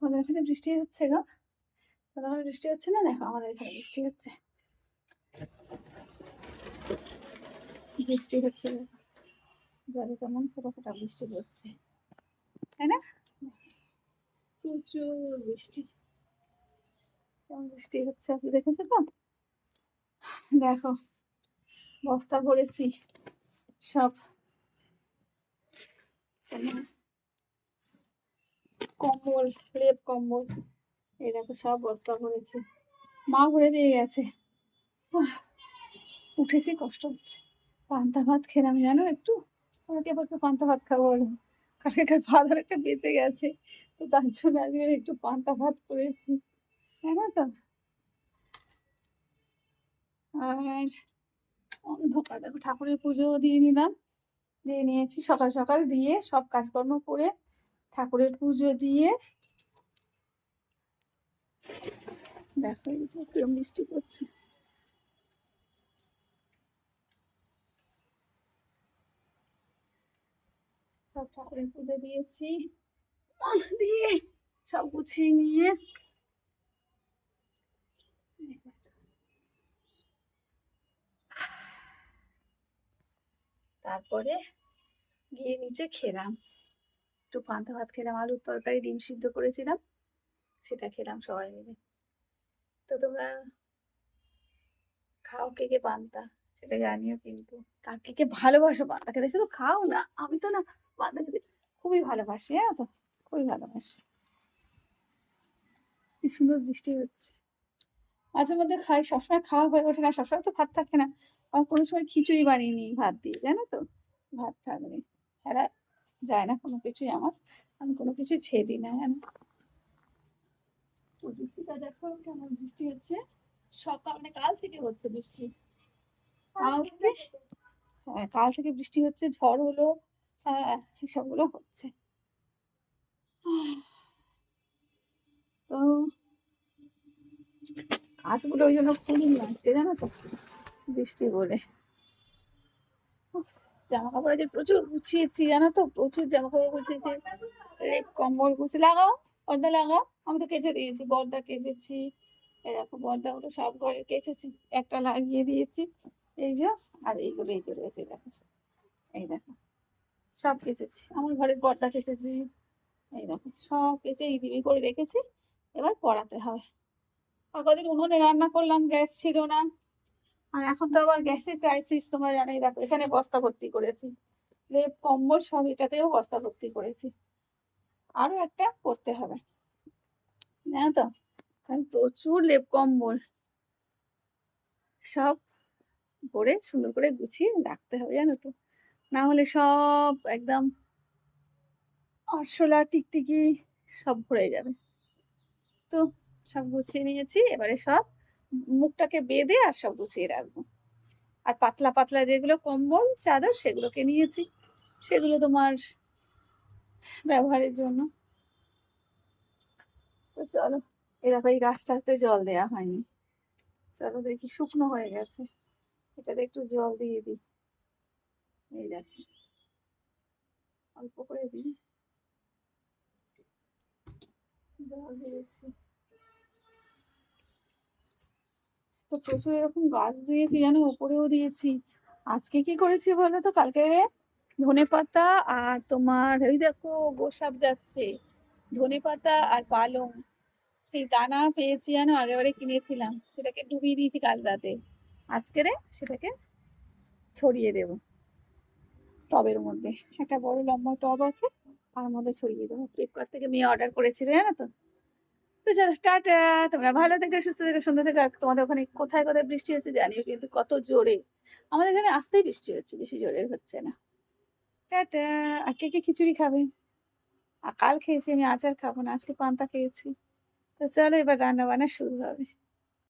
তোমাদের এখানে বৃষ্টি হচ্ছে গো? তোমাদের ওখানে বৃষ্টি হচ্ছে না? দেখো আমাদের এখানে বৃষ্টি হচ্ছে। বৃষ্টি হচ্ছে জলে তেমন ফোটা ফোটা বৃষ্টি পড়ছে, তাই না? প্রচুর বৃষ্টি, কেমন বৃষ্টি হচ্ছে আজকে, দেখেছো তো? দেখো বস্তা ভরেছি সব, কম্বল, লেপ কম্বল, এই দেখো সব বস্তা ভরেছি। মা ভরে দিয়ে গেছে। উঠেছি, কষ্ট হচ্ছে। পান্তা ভাত খেলাম জানো একটু, আমাকে আবার পান্তা ভাত খাবো বলো, কালকের ভাত অনেকটা বেঁচে গেছে, তো তার জন্য আজকে একটু পান্তা ভাত করেছি, জানো তো। আর অন্ধকার, দেখো ঠাকুরের পুজো দিয়ে নিলাম, দিয়ে নিয়েছি সকাল সকাল, দিয়ে সব কাজকর্ম করে ঠাকুরের পুজো দিয়ে, দেখো একটু মিষ্টি করছে, সব ঠাকুরের পুজো দিয়েছি, দিয়ে সব গুছিয়ে নিয়ে তারপরে গিয়ে নিচে খেলাম, একটু পান্তা ভাত খেলাম, আলুর তরকারি ডিম সিদ্ধ করেছিলাম, সেটা খেলাম সবাই মিলে। তো তোমরা খাও কে কে পান্তা, সেটা জানিও কিন্তু, কার কে কে ভালোবাসো পান্তা খেতে, শুধু খাও না, আমি তো না পান্তা খেতে খুবই ভালোবাসি, হ্যাঁ তো, খুবই ভালোবাসি। কি সুন্দর বৃষ্টি হচ্ছে, মাঝে মধ্যে খাই, সবসময় খাওয়া হয়ে ওঠে না, সবসময় তো ভাত থাকে না, আমার কোনো সময় খিচুড়ি বানিয়ে নিই ভাত দিয়ে, জানো তো, ভাত থাকলে এরা যায় না কোনো কিছুই আমার, আমি কোনো কিছুই ফেলি না, জানো। বৃষ্টিটা দেখো কেমন বৃষ্টি হচ্ছে, সকাল মানে কাল থেকে হচ্ছে বৃষ্টি, কাল থেকে, হ্যাঁ কাল থেকে বৃষ্টি হচ্ছে, ঝড় হলো, এসবগুলো হচ্ছে। তো কাজগুলো ওই জন্য খুলিনি আজকে, জানো তো, বৃষ্টি বলে। জামা কাপড় আজকে প্রচুর গুছিয়েছি, জানো তো, প্রচুর জামা কাপড় গুছিয়েছি, লেপ কম্বল গুছিয়ে, লাগাও পর্দা লাগাও, আমি তো কেচে দিয়েছি, পর্দা কেচেছি, এই দেখো পর্দাগুলো সব ঘরে কেচেছি, একটা লাগিয়ে দিয়েছি, এই যে, আর এইগুলো এই যে রয়েছে দেখো, এই দেখো সব কেচেছি, আমার ঘরের পর্দা কেচেছি, এই দেখো সব কেচে ইদিবি করে রেখেছি, এবার পড়াতে হবে। আর কদিন উনুনে রান্না করলাম, গ্যাস ছিল না, আর এখন তো আবার গ্যাসের ক্রাইসিস, তোমরা জানোই, দেখো এখানে বস্তা ভর্তি করেছি, লেপ কম্বল সব, এটাতেও বস্তা ভর্তি করেছি, আরো একটা করতে হবে, জানো তো, কারণ প্রচুর লেপ কম্বল, সব ভরে সুন্দর করে গুছিয়ে রাখতে হবে, জানো তো, না হলে সব একদম আরশোলা টিকটিকি সব ভরে যাবে। তো সব গুছিয়ে নিয়েছি, এবারে সব মুখটাকে বেঁধে আর সব গুছিয়ে রাখবো। আর পাতলা পাতলা যেগুলো কম্বল চাদর সেগুলোকে নিয়েছি, সেগুলো তোমার ব্যবহারের জন্য। তো চলো, এই দেখো এই গাছটাতে জল দেওয়া হয়নি, চলো দেখি শুকনো হয়ে গেছে, এটাতে একটু জল দিয়ে দিই, এই দেখো অল্প করে দিই, জল দিয়েছি। তো প্রচুর এরকম গাছ দিয়েছি জানো, উপরেও দিয়েছি। আজকে কি করেছি বলো তো, কালকে ধনেপাতা আর তোমার এই দেখো গোসাপ যাচ্ছে, ধনেপাতা আর পালং, সেই দানা পেয়েছি জানো, আগেবারে কিনেছিলাম, সেটাকে ডুবিয়ে দিয়েছি কাল রাতে, আজকে রে সেটাকে ছড়িয়ে দেবো টবের মধ্যে, একটা বড় লম্বা টব আছে, তার মধ্যে ছড়িয়ে দেবো, ফ্লিপকার্ট থেকে মেয়ে অর্ডার করেছিল, জানো তো। তো চলো টাটা, তোমরা ভালো থেকে সুস্থ থেকে সুন্দর থেকে, আর তোমাদের ওখানে কোথায় কোথায় বৃষ্টি হচ্ছে জানিও কিন্তু, কত জোরে, আমাদের এখানে আসতেই বৃষ্টি হচ্ছে, বেশি জোরে হচ্ছে না। টাটা। আর কে কে খিচুড়ি খাবে? আর কাল খেয়েছি আমি, আচার খাবো না, আজকে পান্তা খেয়েছি। তো চলো এবার রান্না বান্না শুরু হবে।